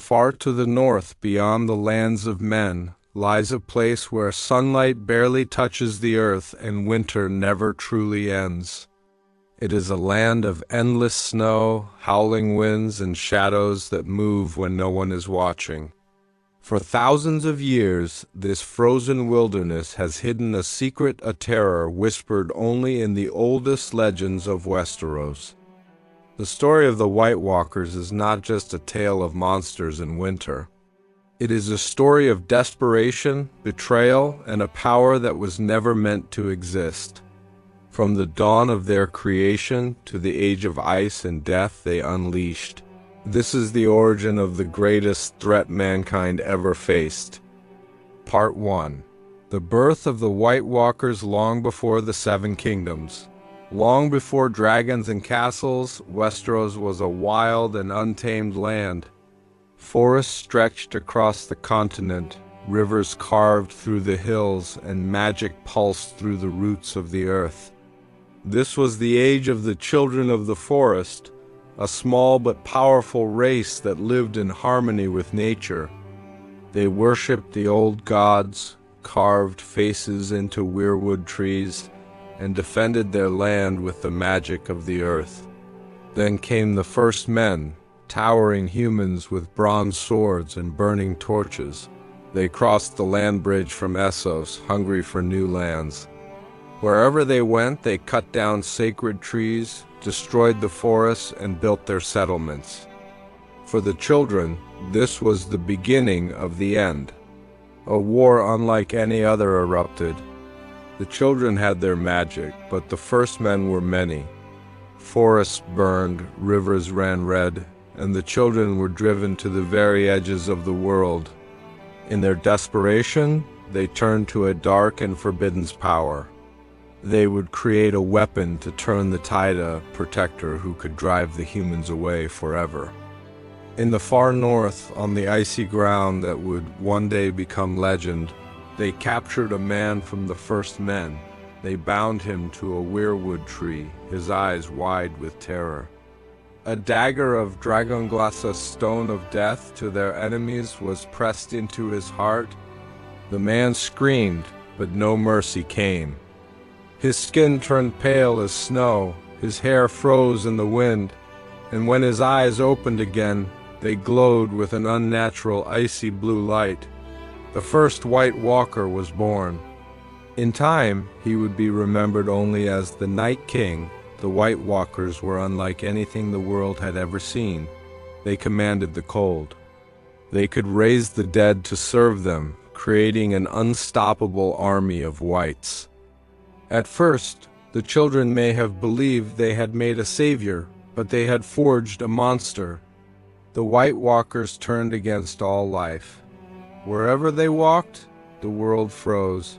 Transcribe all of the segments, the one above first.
Far to the north, beyond the lands of men, lies a place where sunlight barely touches the earth and winter never truly ends. It is a land of endless snow, howling winds, and shadows that move when no one is watching. For thousands of years, this frozen wilderness has hidden a secret, a terror whispered only in the oldest legends of Westeros. The story of the White Walkers is not just a tale of monsters in winter. It is a story of desperation, betrayal, and a power that was never meant to exist. From the dawn of their creation to the age of ice and death they unleashed. This is the origin of the greatest threat mankind ever faced. Part 1. The birth of the White Walkers long before the Seven Kingdoms. Long before dragons and castles, Westeros was a wild and untamed land. Forests stretched across the continent, rivers carved through the hills, and magic pulsed through the roots of the earth. This was the age of the Children of the Forest, a small but powerful race that lived in harmony with nature. They worshipped the old gods, carved faces into weirwood trees, and defended their land with the magic of the earth. Then came the first men, towering humans with bronze swords and burning torches. They crossed the land bridge from Essos, hungry for new lands. Wherever they went, they cut down sacred trees, destroyed the forests, and built their settlements. For the children, this was the beginning of the end. A war unlike any other erupted. The children had their magic, but the first men were many. Forests burned, rivers ran red, and the children were driven to the very edges of the world. In their desperation, they turned to a dark and forbidden power. They would create a weapon to turn the tide, a protector who could drive the humans away forever. In the far north, on the icy ground that would one day become legend, they captured a man from the first men. They bound him to a weirwood tree, his eyes wide with terror. A dagger of dragonglass, a stone of death to their enemies, was pressed into his heart. The man screamed, but no mercy came. His skin turned pale as snow, his hair froze in the wind, and when his eyes opened again, they glowed with an unnatural icy blue light. The first White Walker was born. In time, he would be remembered only as the Night King. The White Walkers were unlike anything the world had ever seen. They commanded the cold. They could raise the dead to serve them, creating an unstoppable army of whites. At first, the children may have believed they had made a savior, but they had forged a monster. The White Walkers turned against all life. Wherever they walked, the world froze.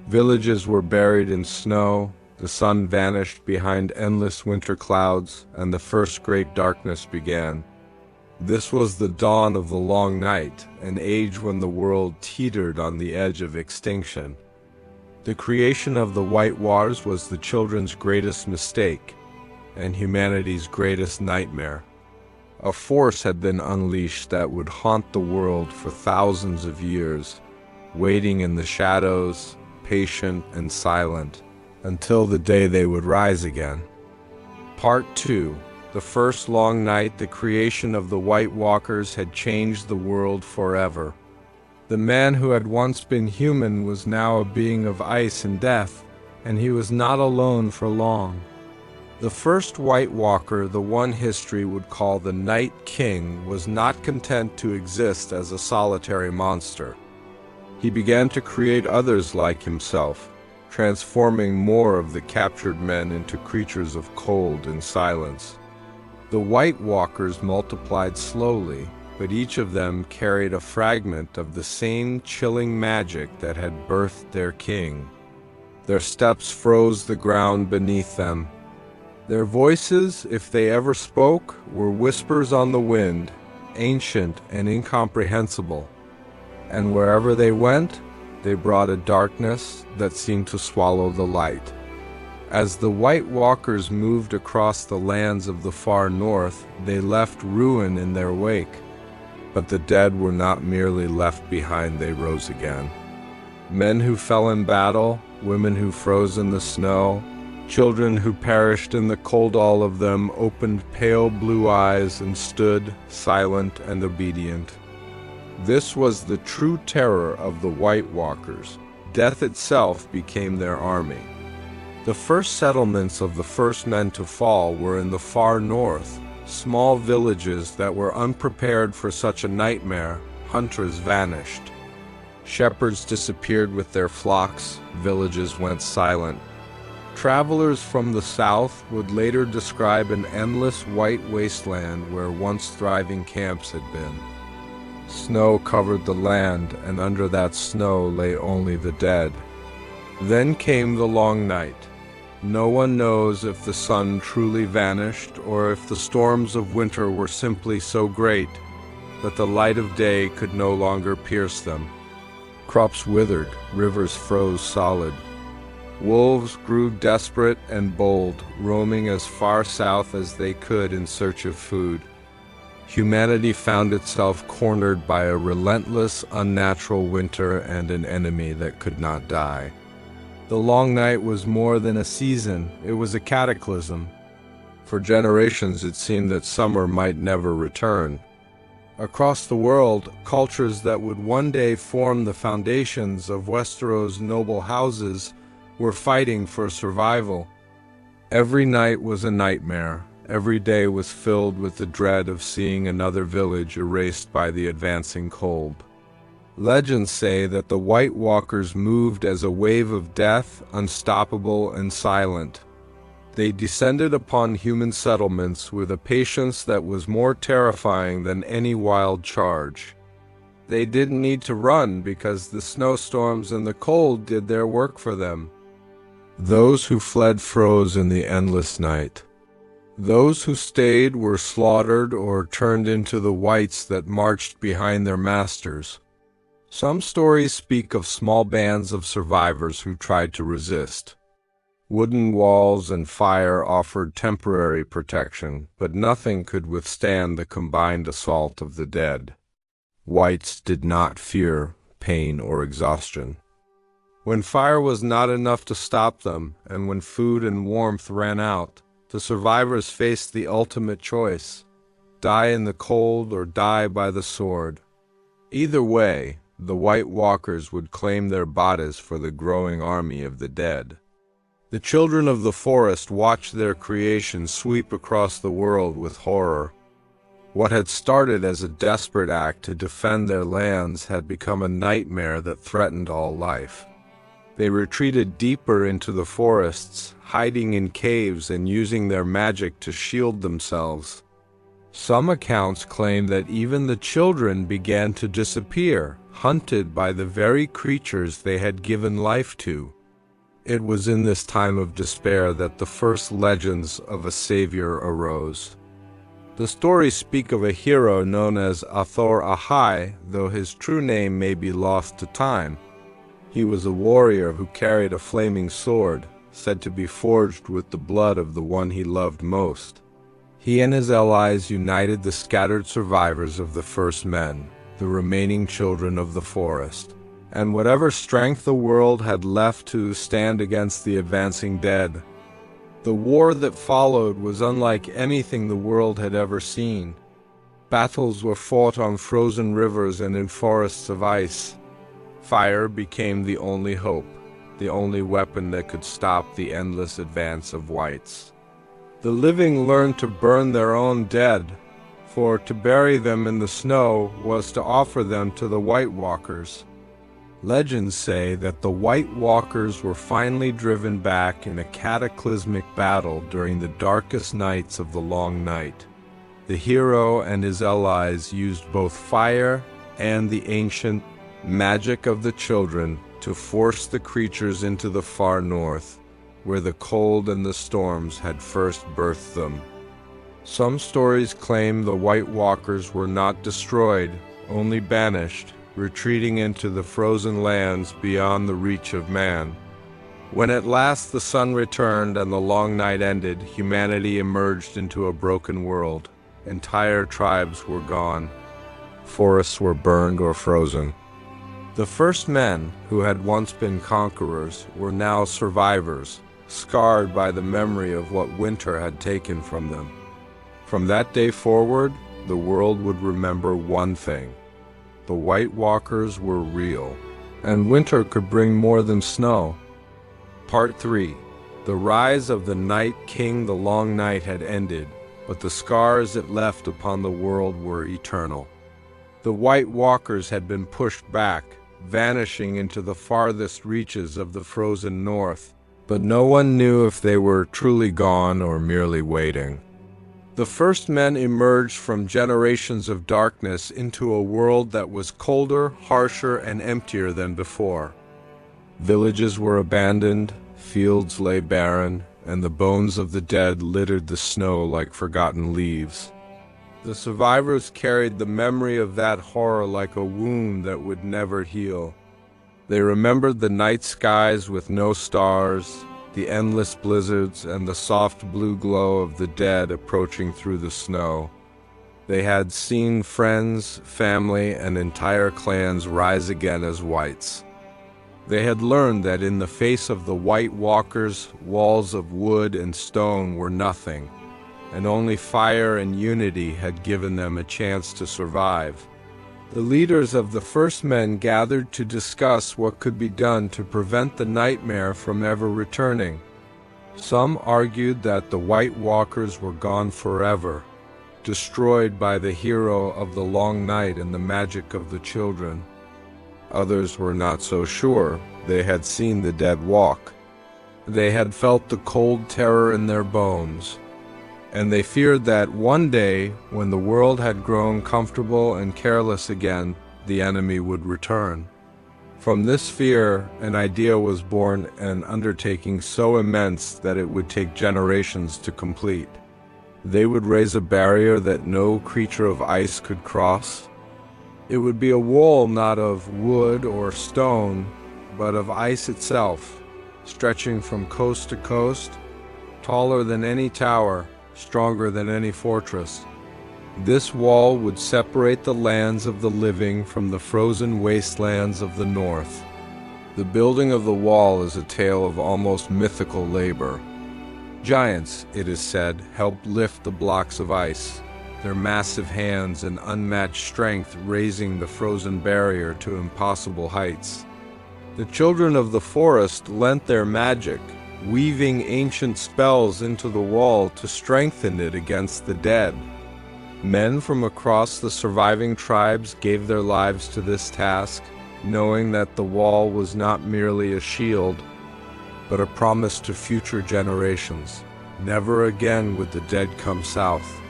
Villages were buried in snow, the sun vanished behind endless winter clouds, and the first great darkness began. This was the dawn of the long night, an age when the world teetered on the edge of extinction. The creation of the White Walkers was the children's greatest mistake, and humanity's greatest nightmare. A force had been unleashed that would haunt the world for thousands of years, waiting in the shadows, patient and silent, until the day they would rise again. Part 2. The first long night, the creation of the White Walkers had changed the world forever. The man who had once been human was now a being of ice and death, and he was not alone for long. The first White Walker, the one history would call the Night King, was not content to exist as a solitary monster. He began to create others like himself, transforming more of the captured men into creatures of cold and silence. The White Walkers multiplied slowly, but each of them carried a fragment of the same chilling magic that had birthed their king. Their steps froze the ground beneath them. Their voices, if they ever spoke, were whispers on the wind, ancient and incomprehensible. And wherever they went, they brought a darkness that seemed to swallow the light. As the White Walkers moved across the lands of the far north, they left ruin in their wake. But the dead were not merely left behind, they rose again. Men who fell in battle, women who froze in the snow, children who perished in the cold, all of them opened pale blue eyes and stood silent and obedient. This was the true terror of the White Walkers. Death itself became their army. The first settlements of the first men to fall were in the far north, small villages that were unprepared for such a nightmare. Hunters vanished. Shepherds disappeared with their flocks, villages went silent. Travelers from the south would later describe an endless white wasteland where once thriving camps had been. Snow covered the land, and under that snow lay only the dead. Then came the long night. No one knows if the sun truly vanished or if the storms of winter were simply so great that the light of day could no longer pierce them. Crops withered, rivers froze solid. Wolves grew desperate and bold, roaming as far south as they could in search of food. Humanity found itself cornered by a relentless, unnatural winter and an enemy that could not die. The long night was more than a season, it was a cataclysm. For generations it seemed that summer might never return. Across the world, cultures that would one day form the foundations of Westeros' noble houses were fighting for survival. Every night was a nightmare. Every day was filled with the dread of seeing another village erased by the advancing cold. Legends say that the White Walkers moved as a wave of death, unstoppable and silent. They descended upon human settlements with a patience that was more terrifying than any wild charge. They didn't need to run because the snowstorms and the cold did their work for them. Those who fled froze in the endless night. Those who stayed were slaughtered or turned into the whites that marched behind their masters. Some stories speak of small bands of survivors who tried to resist. Wooden walls and fire offered temporary protection, but nothing could withstand the combined assault of the dead. Whites did not fear pain or exhaustion. When fire was not enough to stop them, and when food and warmth ran out, the survivors faced the ultimate choice: die in the cold or die by the sword. Either way, the White Walkers would claim their bodies for the growing army of the dead. The children of the forest watched their creation sweep across the world with horror. What had started as a desperate act to defend their lands had become a nightmare that threatened all life. They retreated deeper into the forests, hiding in caves and using their magic to shield themselves. Some accounts claim that even the children began to disappear, hunted by the very creatures they had given life to. It was in this time of despair that the first legends of a savior arose. The stories speak of a hero known as Azor Ahai, though his true name may be lost to time. He was a warrior who carried a flaming sword, said to be forged with the blood of the one he loved most. He and his allies united the scattered survivors of the first men, the remaining children of the forest, and whatever strength the world had left to stand against the advancing dead. The war that followed was unlike anything the world had ever seen. Battles were fought on frozen rivers and in forests of ice. Fire became the only hope, the only weapon that could stop the endless advance of whites. The living learned to burn their own dead, for to bury them in the snow was to offer them to the White Walkers. Legends say that the White Walkers were finally driven back in a cataclysmic battle during the darkest nights of the long night. The hero and his allies used both fire and the ancient magic of the children to force the creatures into the far north, where the cold and the storms had first birthed them. Some stories claim the White Walkers were not destroyed, only banished, retreating into the frozen lands beyond the reach of man. When at last the sun returned and the long night ended, humanity emerged into a broken world. Entire tribes were gone. Forests were burned or frozen. The first men, who had once been conquerors, were now survivors, scarred by the memory of what winter had taken from them. From that day forward, the world would remember one thing: the White Walkers were real, and winter could bring more than snow. Part 3. The rise of the Night King. The long night had ended, but the scars it left upon the world were eternal. The White Walkers had been pushed back, vanishing into the farthest reaches of the frozen north, but no one knew if they were truly gone or merely waiting. The first men emerged from generations of darkness into a world that was colder, harsher, and emptier than before. Villages were abandoned, fields lay barren, and the bones of the dead littered the snow like forgotten leaves. The survivors carried the memory of that horror like a wound that would never heal. They remembered the night skies with no stars, the endless blizzards, and the soft blue glow of the dead approaching through the snow. They had seen friends, family, and entire clans rise again as whites. They had learned that in the face of the White Walkers, walls of wood and stone were nothing, and only fire and unity had given them a chance to survive. The leaders of the first men gathered to discuss what could be done to prevent the nightmare from ever returning. Some argued that the White Walkers were gone forever, destroyed by the hero of the long night and the magic of the children. Others were not so sure. They had seen the dead walk. They had felt the cold terror in their bones, and they feared that one day, when the world had grown comfortable and careless again, the enemy would return. From this fear, an idea was born, an undertaking so immense that it would take generations to complete. They would raise a barrier that no creature of ice could cross. It would be a wall not of wood or stone, but of ice itself, stretching from coast to coast, taller than any tower, stronger than any fortress. This wall would separate the lands of the living from the frozen wastelands of the north. The building of the wall is a tale of almost mythical labor. Giants, it is said, helped lift the blocks of ice, their massive hands and unmatched strength raising the frozen barrier to impossible heights. The children of the forest lent their magic, weaving ancient spells into the wall to strengthen it against the dead. Men from across the surviving tribes gave their lives to this task, knowing that the wall was not merely a shield, but a promise to future generations. Never again would the dead come south.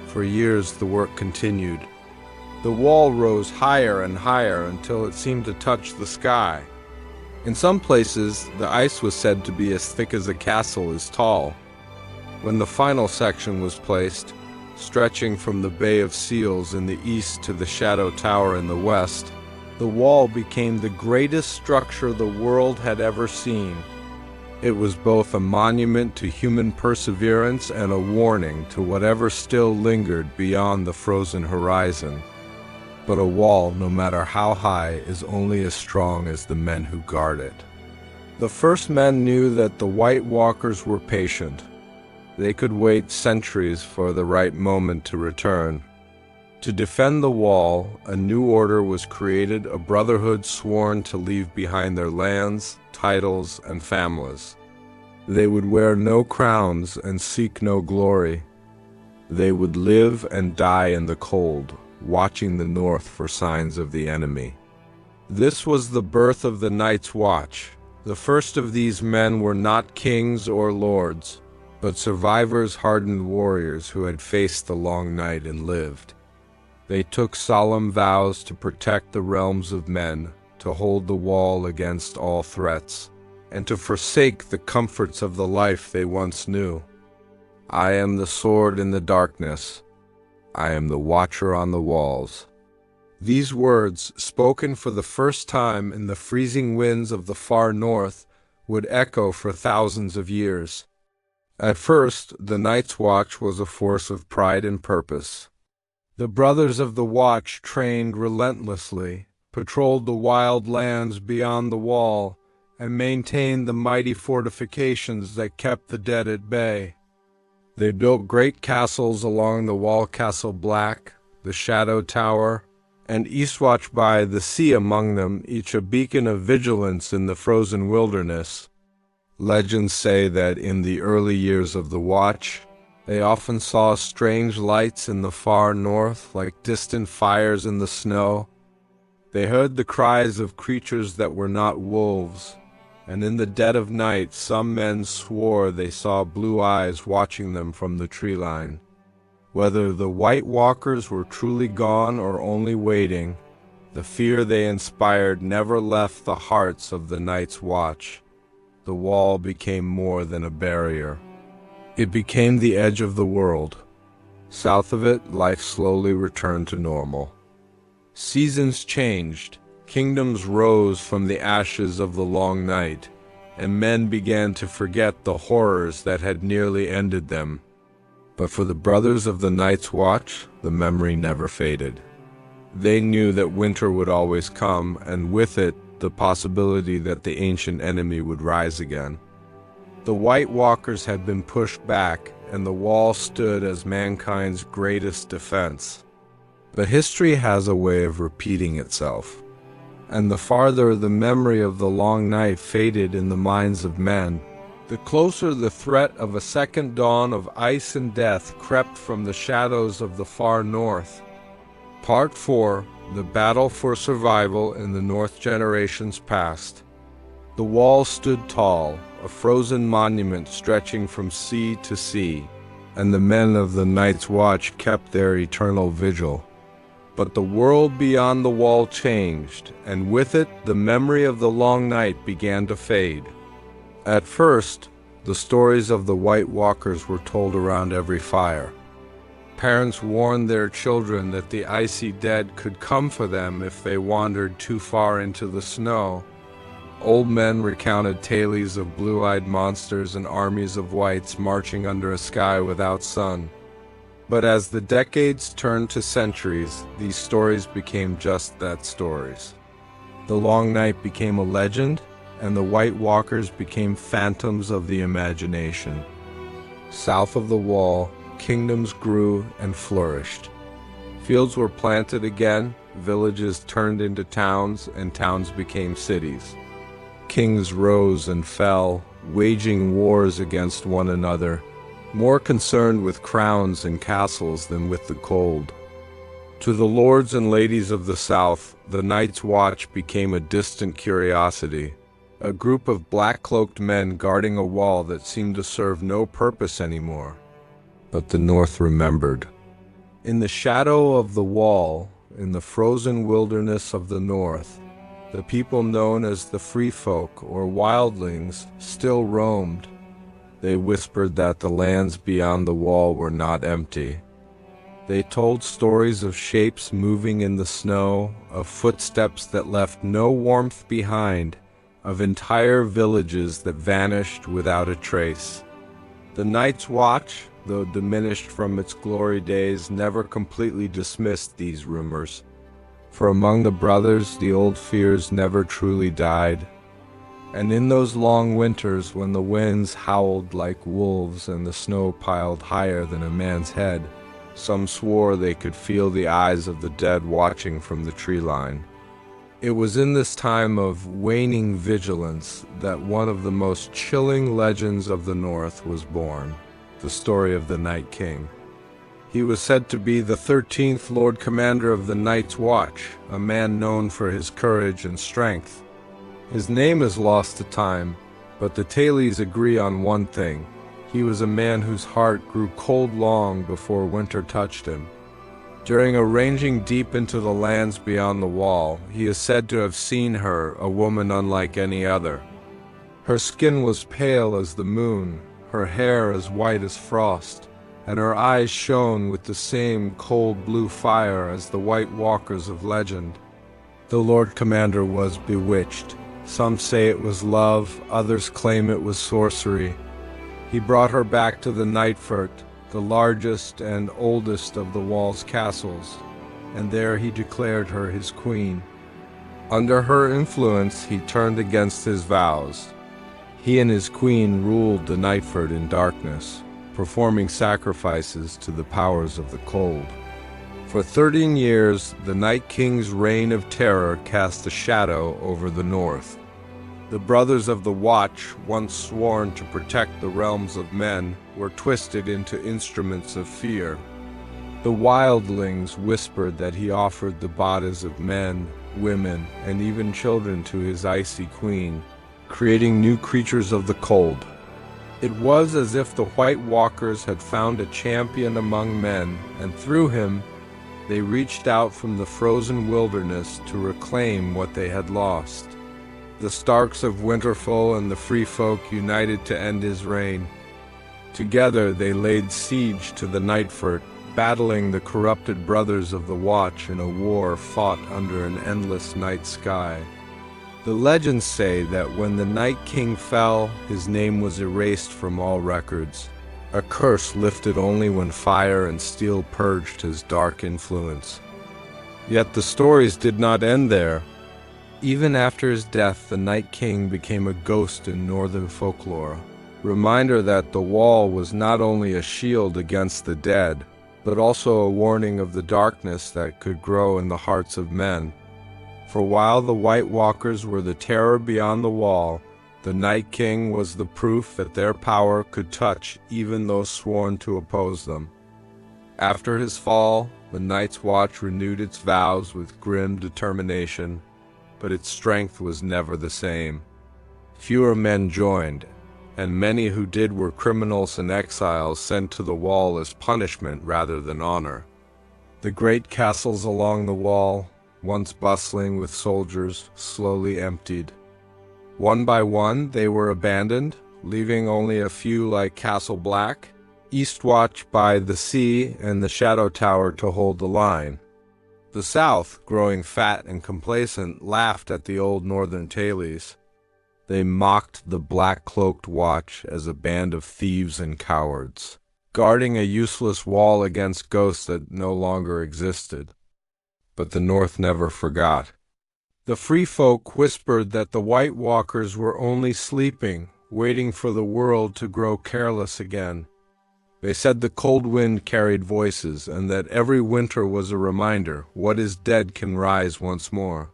For years the work continued. The wall rose higher and higher until it seemed to touch the sky. In some places, the ice was said to be as thick as a castle is tall. When the final section was placed, stretching from the Bay of Seals in the east to the Shadow Tower in the west, the wall became the greatest structure the world had ever seen. It was both a monument to human perseverance and a warning to whatever still lingered beyond the frozen horizon. But a wall, no matter how high, is only as strong as the men who guard it. The first men knew that the White Walkers were patient. They could wait centuries for the right moment to return. To defend the wall, a new order was created, a brotherhood sworn to leave behind their lands, titles, and families. They would wear no crowns and seek no glory. They would live and die in the cold, watching the north for signs of the enemy. This was the birth of the Night's Watch. The first of these men were not kings or lords, but survivors, hardened warriors who had faced the long night and lived. They took solemn vows to protect the realms of men, to hold the wall against all threats, and to forsake the comforts of the life they once knew. I am the sword in the darkness. I am the watcher on the walls. These words, spoken for the first time in the freezing winds of the far north, would echo for thousands of years. At first, the Night's Watch was a force of pride and purpose. The brothers of the Watch trained relentlessly, patrolled the wild lands beyond the wall, and maintained the mighty fortifications that kept the dead at bay. They built great castles along the wall, Castle Black, the Shadow Tower, and Eastwatch by the sea among them, each a beacon of vigilance in the frozen wilderness. Legends say that in the early years of the Watch, they often saw strange lights in the far north, like distant fires in the snow. They heard the cries of creatures that were not wolves, and in the dead of night some men swore they saw blue eyes watching them from the tree line. Whether the White Walkers were truly gone or only waiting, the fear they inspired never left the hearts of the Night's Watch. The wall became more than a barrier. It became the edge of the world. South of it, life slowly returned to normal. Seasons changed, kingdoms rose from the ashes of the long night, and men began to forget the horrors that had nearly ended them. But for the brothers of the Night's Watch, the memory never faded. They knew that winter would always come, and with it, the possibility that the ancient enemy would rise again. The White Walkers had been pushed back, and the wall stood as mankind's greatest defense. But history has a way of repeating itself, and the farther the memory of the long night faded in the minds of men, the closer the threat of a second dawn of ice and death crept from the shadows of the far north. Part 4: The Battle for Survival in the North Generations Past. The wall stood tall, a frozen monument stretching from sea to sea, and the men of the Night's Watch kept their eternal vigil. But the world beyond the wall changed, and with it the memory of the long night began to fade. At first, the stories of the White Walkers were told around every fire. Parents warned their children that the icy dead could come for them if they wandered too far into the snow. Old men recounted tales of blue-eyed monsters and armies of whites marching under a sky without sun. But as the decades turned to centuries, these stories became just that, stories. The long night became a legend, and the White Walkers became phantoms of the imagination. South of the wall, kingdoms grew and flourished. Fields were planted again, villages turned into towns, and towns became cities. Kings rose and fell, waging wars against one another, more concerned with crowns and castles than with the cold. To the lords and ladies of the South, the Night's Watch became a distant curiosity, a group of black-cloaked men guarding a wall that seemed to serve no purpose anymore. But the North remembered. In the shadow of the wall, in the frozen wilderness of the North, the people known as the Free Folk or Wildlings still roamed. They whispered that the lands beyond the wall were not empty. They told stories of shapes moving in the snow, of footsteps that left no warmth behind, of entire villages that vanished without a trace. The Night's Watch, though diminished from its glory days, never completely dismissed these rumors. For among the brothers, the old fears never truly died. And in those long winters, when the winds howled like wolves and the snow piled higher than a man's head, some swore they could feel the eyes of the dead watching from the tree line. It was in this time of waning vigilance that one of the most chilling legends of the North was born, the story of the Night King. He was said to be the 13th Lord Commander of the Night's Watch, a man known for his courage and strength. His name is lost to time, but the tales agree on one thing. He was a man whose heart grew cold long before winter touched him. During a ranging deep into the lands beyond the wall, he is said to have seen her, a woman unlike any other. Her skin was pale as the moon, her hair as white as frost, and her eyes shone with the same cold blue fire as the White Walkers of legend. The Lord Commander was bewitched. Some say it was love, others claim it was sorcery. He brought her back to the Nightfort, the largest and oldest of the wall's castles, and there he declared her his queen. Under her influence, he turned against his vows. He and his queen ruled the Nightford in darkness, performing sacrifices to the powers of the cold. For 13 years, the Night King's reign of terror cast a shadow over the north. The Brothers of the Watch, once sworn to protect the realms of men, were twisted into instruments of fear. The wildlings whispered that he offered the bodies of men, women, and even children to his icy queen, creating new creatures of the cold. It was as if the White Walkers had found a champion among men, and through him, they reached out from the frozen wilderness to reclaim what they had lost. The Starks of Winterfell and the Free Folk united to end his reign. Together they laid siege to the Nightford, battling the corrupted Brothers of the Watch in a war fought under an endless night sky. The legends say that when the Night King fell, his name was erased from all records, a curse lifted only when fire and steel purged his dark influence. Yet the stories did not end there. Even after his death, the Night King became a ghost in northern folklore, reminder that the wall was not only a shield against the dead, but also a warning of the darkness that could grow in the hearts of men. For while the White Walkers were the terror beyond the wall, the Night King was the proof that their power could touch even those sworn to oppose them. After his fall, the Night's Watch renewed its vows with grim determination, but its strength was never the same. Fewer men joined, and many who did were criminals and exiles sent to the wall as punishment rather than honor. The great castles along the wall, once bustling with soldiers, slowly emptied. One by one, they were abandoned, leaving only a few like Castle Black, Eastwatch by the sea, and the Shadow Tower to hold the line. The South, growing fat and complacent, laughed at the old northern tailies. They mocked the black-cloaked watch as a band of thieves and cowards, guarding a useless wall against ghosts that no longer existed. But the North never forgot. The free folk whispered that the White Walkers were only sleeping, waiting for the world to grow careless again. They said the cold wind carried voices, and that every winter was a reminder what is dead can rise once more.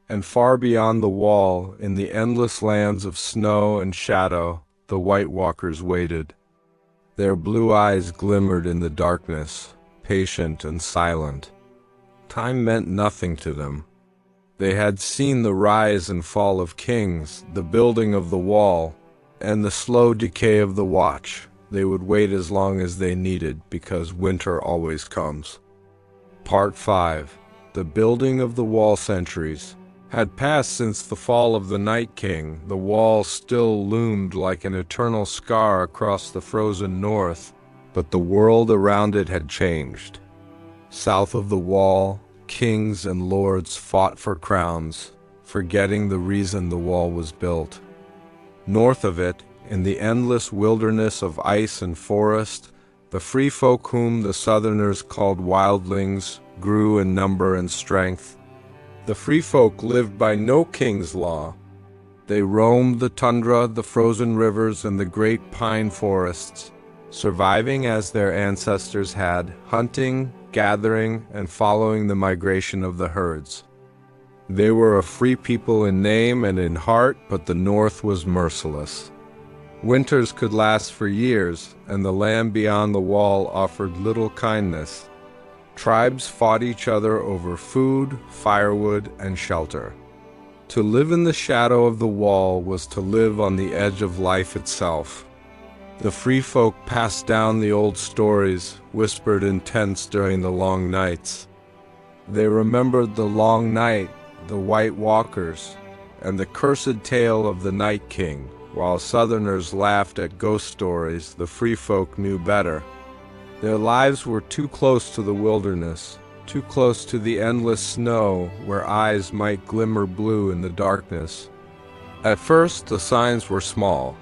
And far beyond the wall, in the endless lands of snow and shadow, the White Walkers waited. Their blue eyes glimmered in the darkness, patient and silent. Time meant nothing to them. They had seen the rise and fall of kings, the building of the wall, and the slow decay of the watch. They would wait as long as they needed, because winter always comes. Part 5. The building of the wall centuries had passed since the fall of the Night King. The wall still loomed like an eternal scar across the frozen north, but the world around it had changed. South of the wall, kings and lords fought for crowns, forgetting the reason the wall was built. North of it, in the endless wilderness of ice and forest, the free folk whom the Southerners called wildlings grew in number and strength. The free folk lived by no king's law. They roamed the tundra, the frozen rivers, and the great pine forests, surviving as their ancestors had, hunting, gathering, and following the migration of the herds. They were a free people in name and in heart, but the North was merciless. Winters could last for years, and the land beyond the wall offered little kindness. Tribes fought each other over food, firewood, and shelter. To live in the shadow of the wall was to live on the edge of life itself. The free folk passed down the old stories, whispered in tents during the long nights. They remembered the long night, the White Walkers, and the cursed tale of the Night King. While Southerners laughed at ghost stories, the free folk knew better. Their lives were too close to the wilderness, too close to the endless snow where eyes might glimmer blue in the darkness. At first, the signs were small.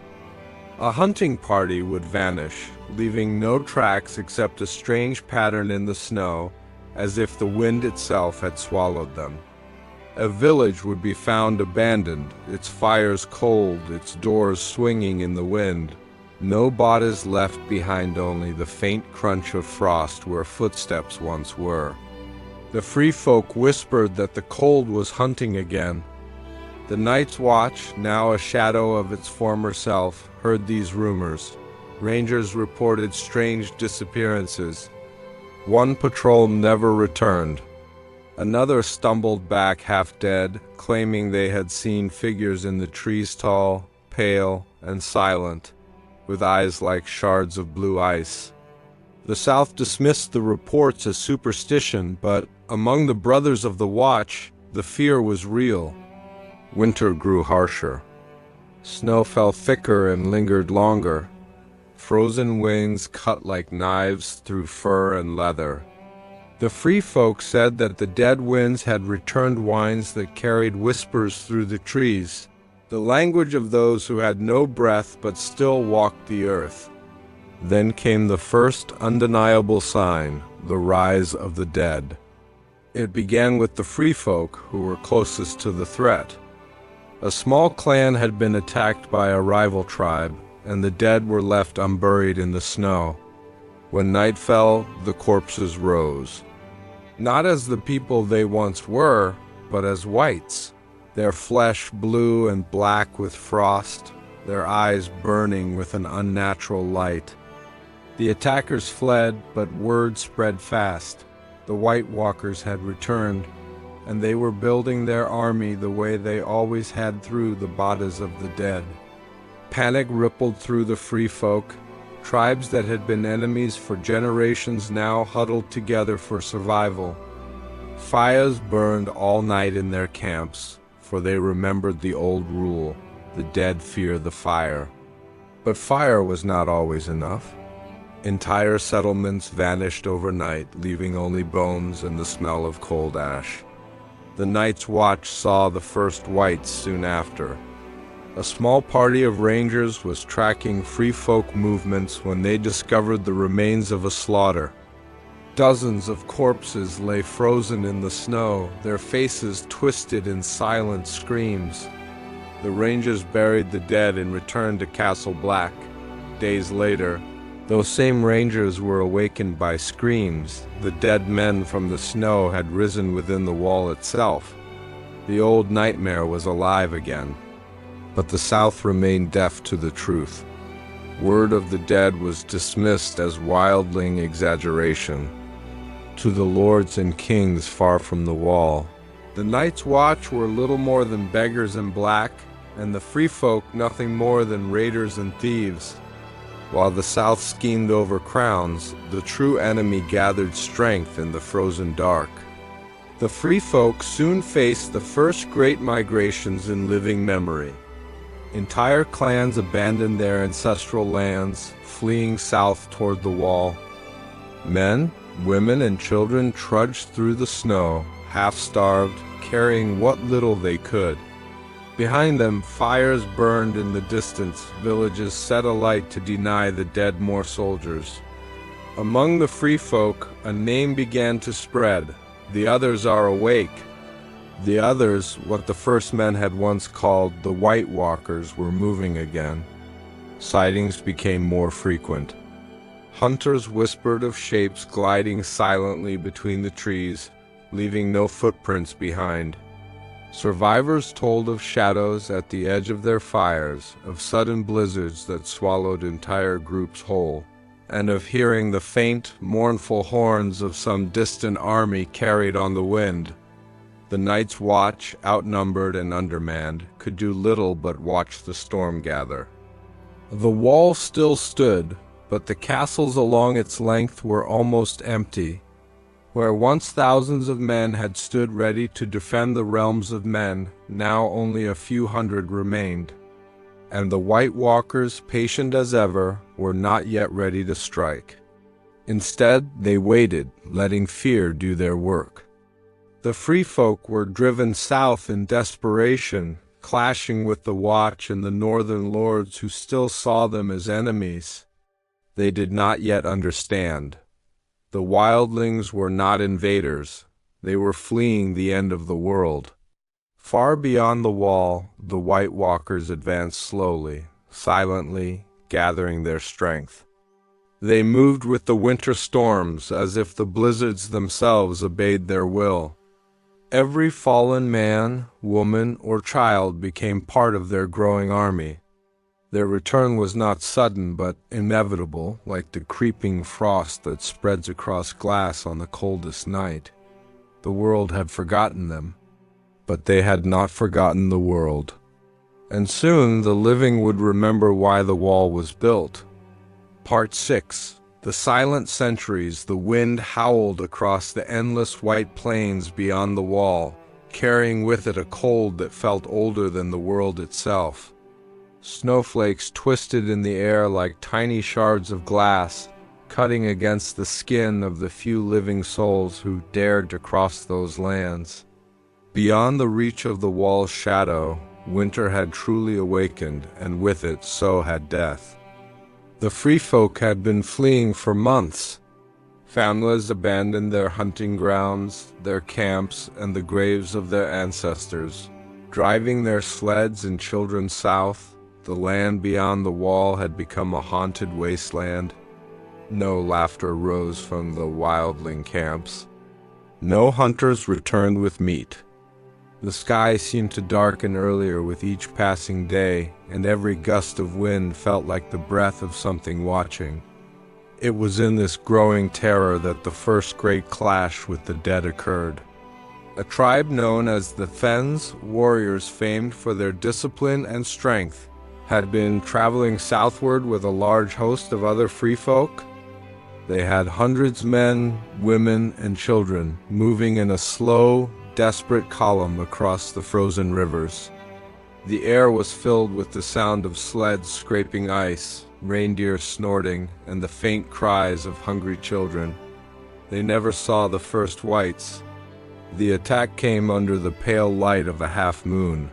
A hunting party would vanish, leaving no tracks except a strange pattern in the snow, as if the wind itself had swallowed them. A village would be found abandoned, its fires cold, its doors swinging in the wind. No bodies left behind, only the faint crunch of frost where footsteps once were. The free folk whispered that the cold was hunting again. The Night's Watch, now a shadow of its former self, heard these rumors. Rangers reported strange disappearances. One patrol never returned. Another stumbled back half dead, claiming they had seen figures in the trees, tall, pale, and silent, with eyes like shards of blue ice. The South dismissed the reports as superstition, but among the Brothers of the Watch, the fear was real. Winter grew harsher. Snow fell thicker and lingered longer. Frozen wings cut like knives through fur and leather. The free folk said that the dead winds had returned whines that carried whispers through the trees, the language of those who had no breath but still walked the earth. Then came the first undeniable sign, the rise of the dead. It began with the free folk who were closest to the threat. A small clan had been attacked by a rival tribe, and the dead were left unburied in the snow. When night fell, the corpses rose. Not as the people they once were, but as whites, their flesh blue and black with frost, their eyes burning with an unnatural light. The attackers fled, but word spread fast. The White Walkers had returned, and they were building their army the way they always had through the bodies of the dead. Panic rippled through the free folk. Tribes that had been enemies for generations now huddled together for survival. Fires burned all night in their camps, for they remembered the old rule, the dead fear the fire. But fire was not always enough. Entire settlements vanished overnight, leaving only bones and the smell of cold ash. The Night's Watch saw the first whites soon after. A small party of rangers was tracking free folk movements when they discovered the remains of a slaughter. Dozens of corpses lay frozen in the snow, their faces twisted in silent screams. The rangers buried the dead and returned to Castle Black. Days later, those same rangers were awakened by screams. The dead men from the snow had risen within the wall itself. The old nightmare was alive again. But the South remained deaf to the truth. Word of the dead was dismissed as wildling exaggeration. To the lords and kings far from the wall, the Night's Watch were little more than beggars in black, and the free folk nothing more than raiders and thieves. While the South schemed over crowns, the true enemy gathered strength in the frozen dark. The free folk soon faced the first great migrations in living memory. Entire clans abandoned their ancestral lands, fleeing south toward the wall. Men, women, and children trudged through the snow, half-starved, carrying what little they could. Behind them, fires burned in the distance, villages set alight to deny the dead more soldiers. Among the free folk, a name began to spread. The others are awake. The others, what the first men had once called the White Walkers, were moving again. Sightings became more frequent. Hunters whispered of shapes gliding silently between the trees, leaving no footprints behind. Survivors told of shadows at the edge of their fires, of sudden blizzards that swallowed entire groups whole, and of hearing the faint, mournful horns of some distant army carried on the wind. The Night's Watch, outnumbered and undermanned, could do little but watch the storm gather. The wall still stood, but the castles along its length were almost empty. Where once thousands of men had stood ready to defend the realms of men, now only a few hundred remained. And the White Walkers, patient as ever, were not yet ready to strike. Instead, they waited, letting fear do their work. The free folk were driven south in desperation, clashing with the Watch and the northern lords who still saw them as enemies. They did not yet understand. The wildlings were not invaders. They were fleeing the end of the world. Far beyond the wall, the White Walkers advanced slowly, silently, gathering their strength. They moved with the winter storms as if the blizzards themselves obeyed their will. Every fallen man, woman, or child became part of their growing army. Their return was not sudden but inevitable, like the creeping frost that spreads across glass on the coldest night. The world had forgotten them, but they had not forgotten the world. And soon the living would remember why the wall was built. Part 6. The silent centuries. The wind howled across the endless white plains beyond the wall, carrying with it a cold that felt older than the world itself. Snowflakes twisted in the air like tiny shards of glass, cutting against the skin of the few living souls who dared to cross those lands. Beyond the reach of the wall's shadow, winter had truly awakened, and with it so had death. The free folk had been fleeing for months. Families abandoned their hunting grounds, their camps, and the graves of their ancestors. Driving their sleds and children south, the land beyond the wall had become a haunted wasteland. No laughter rose from the wildling camps. No hunters returned with meat. The sky seemed to darken earlier with each passing day, and every gust of wind felt like the breath of something watching. It was in this growing terror that the first great clash with the dead occurred. A tribe known as the Fens, warriors famed for their discipline and strength, had been traveling southward with a large host of other free folk. They had hundreds of men, women, and children moving in a slow, desperate column across the frozen rivers. The air was filled with the sound of sleds scraping ice, reindeer snorting, and the faint cries of hungry children. They never saw the first whites. The attack came under the pale light of a half-moon.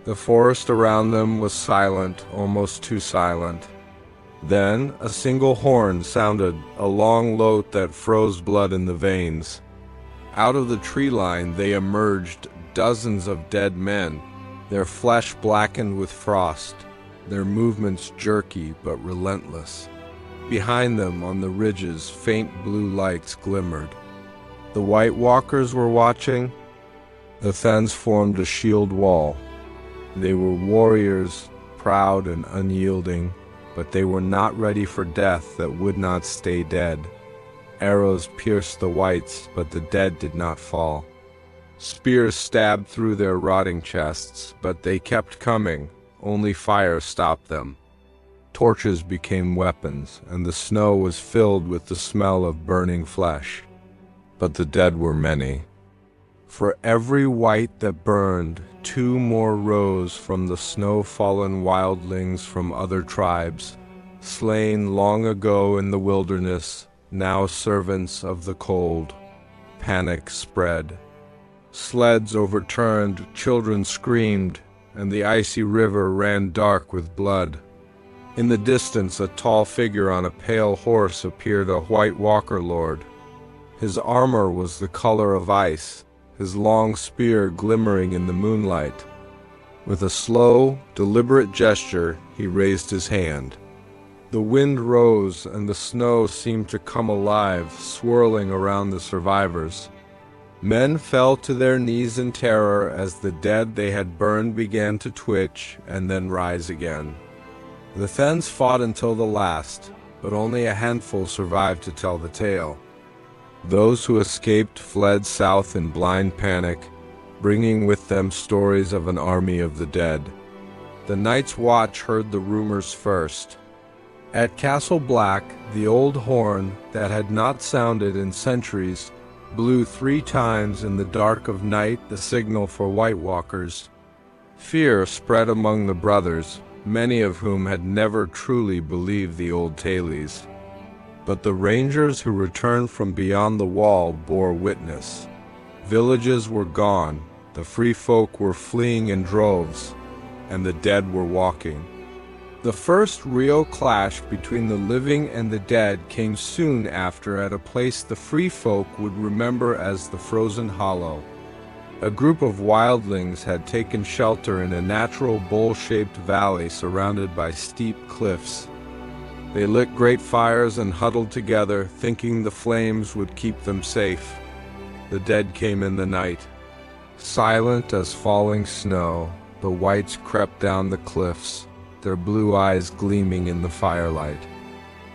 The forest around them was silent, almost too silent. Then a single horn sounded, a long note that froze blood in the veins. Out of the tree line they emerged, dozens of dead men, their flesh blackened with frost, their movements jerky but relentless. Behind them on the ridges faint blue lights glimmered. The White Walkers were watching. The Fens formed a shield wall. They were warriors, proud and unyielding, but they were not ready for death that would not stay dead. Arrows pierced the whites, but the dead did not fall. Spears stabbed through their rotting chests, but they kept coming. Only fire stopped them. Torches became weapons, and the snow was filled with the smell of burning flesh. But the dead were many. For every white that burned, 2 more rose from the snow-fallen wildlings from other tribes, slain long ago in the wilderness, now servants of the cold. Panic spread. Sleds overturned, children screamed, and the icy river ran dark with blood. In the distance, a tall figure on a pale horse appeared, a White Walker lord. His armor was the color of ice, his long spear glimmering in the moonlight. With a slow, deliberate gesture, he raised his hand. The wind rose and the snow seemed to come alive, swirling around the survivors. Men fell to their knees in terror as the dead they had burned began to twitch and then rise again. The Fens fought until the last, but only a handful survived to tell the tale. Those who escaped fled south in blind panic, bringing with them stories of an army of the dead. The Night's Watch heard the rumors first. At Castle Black, the old horn that had not sounded in centuries blew 3 times in the dark of night, the signal for White Walkers. Fear spread among the brothers, many of whom had never truly believed the old tales. But the rangers who returned from beyond the wall bore witness. Villages were gone, the free folk were fleeing in droves, and the dead were walking. The first real clash between the living and the dead came soon after at a place the free folk would remember as the Frozen Hollow. A group of wildlings had taken shelter in a natural bowl-shaped valley surrounded by steep cliffs. They lit great fires and huddled together, thinking the flames would keep them safe. The dead came in the night. Silent as falling snow, the whites crept down the cliffs, their blue eyes gleaming in the firelight.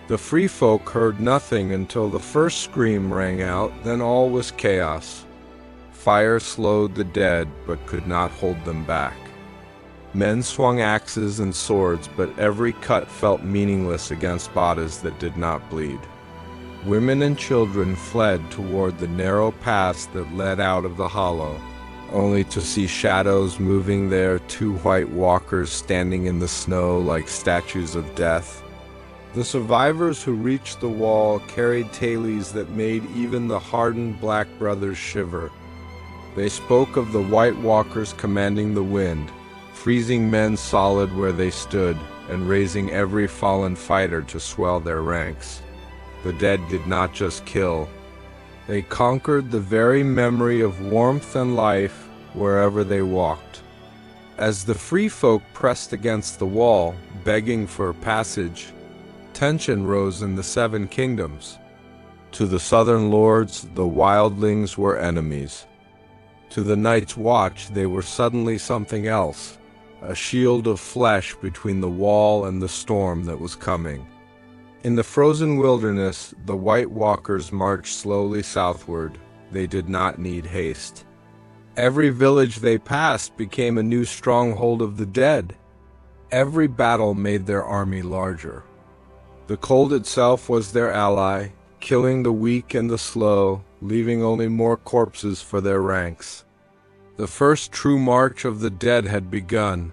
The free folk heard nothing until the first scream rang out, then all was chaos. Fire slowed the dead, but could not hold them back. Men swung axes and swords, but every cut felt meaningless against bodies that did not bleed. Women and children fled toward the narrow paths that led out of the hollow, only to see shadows moving there, two white walkers standing in the snow like statues of death. The survivors who reached the wall carried tales that made even the hardened black brothers shiver. They spoke of the White Walkers commanding the wind, freezing men solid where they stood, and raising every fallen fighter to swell their ranks. The dead did not just kill. They conquered the very memory of warmth and life wherever they walked. As the free folk pressed against the wall, begging for passage, tension rose in the Seven Kingdoms. To the southern lords, the wildlings were enemies. To the Night's Watch, they were suddenly something else, a shield of flesh between the wall and the storm that was coming. In the frozen wilderness, the White Walkers marched slowly southward. They did not need haste. Every village they passed became a new stronghold of the dead. Every battle made their army larger. The cold itself was their ally, killing the weak and the slow, leaving only more corpses for their ranks. The first true march of the dead had begun,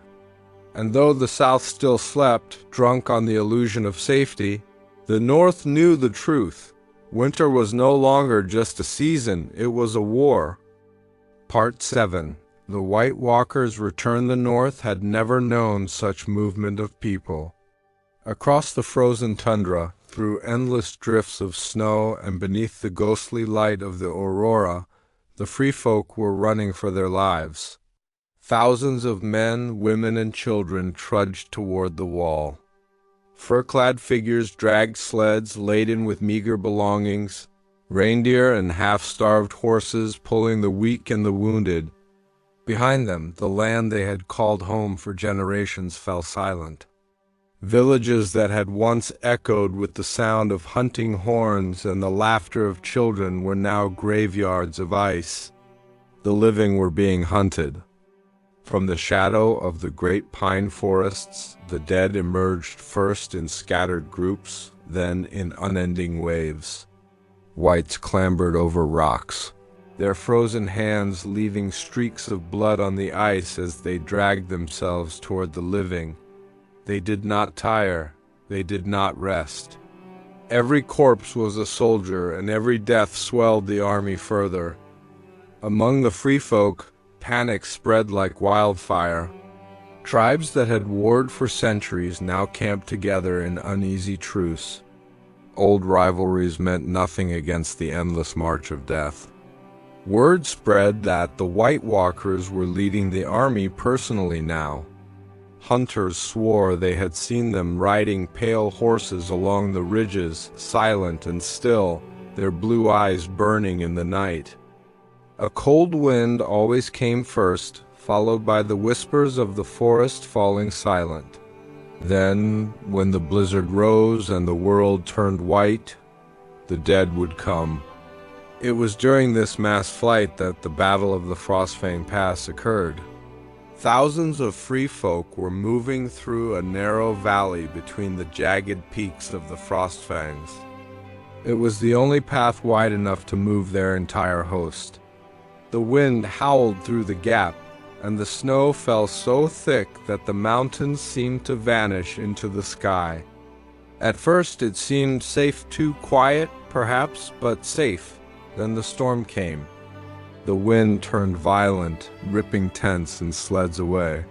and though the South still slept, drunk on the illusion of safety, the North knew the truth. Winter was no longer just a season, it was a war. Part 7. The White Walkers' return. The North had never known such movement of people. Across the frozen tundra, through endless drifts of snow and beneath the ghostly light of the aurora, the free folk were running for their lives. Thousands of men, women, and children trudged toward the wall. Fur-clad figures dragged sleds laden with meager belongings, reindeer and half-starved horses pulling the weak and the wounded. Behind them, the land they had called home for generations fell silent. Villages that had once echoed with the sound of hunting horns and the laughter of children were now graveyards of ice. The living were being hunted. From the shadow of the great pine forests, the dead emerged first in scattered groups, then in unending waves. Whites clambered over rocks, their frozen hands leaving streaks of blood on the ice as they dragged themselves toward the living. They did not tire, they did not rest. Every corpse was a soldier, and every death swelled the army further. Among the free folk, panic spread like wildfire. Tribes that had warred for centuries now camped together in uneasy truce. Old rivalries meant nothing against the endless march of death. Word spread that the White Walkers were leading the army personally now. Hunters swore they had seen them riding pale horses along the ridges, silent and still, their blue eyes burning in the night. A cold wind always came first, followed by the whispers of the forest falling silent. Then, when the blizzard rose and the world turned white, the dead would come. It was during this mass flight that the Battle of the Frostfang Pass occurred. Thousands of free folk were moving through a narrow valley between the jagged peaks of the Frostfangs. It was the only path wide enough to move their entire host. The wind howled through the gap, and the snow fell so thick that the mountains seemed to vanish into the sky. At first it seemed safe, too quiet, perhaps, but safe. Then the storm came. The wind turned violent, ripping tents and sleds away.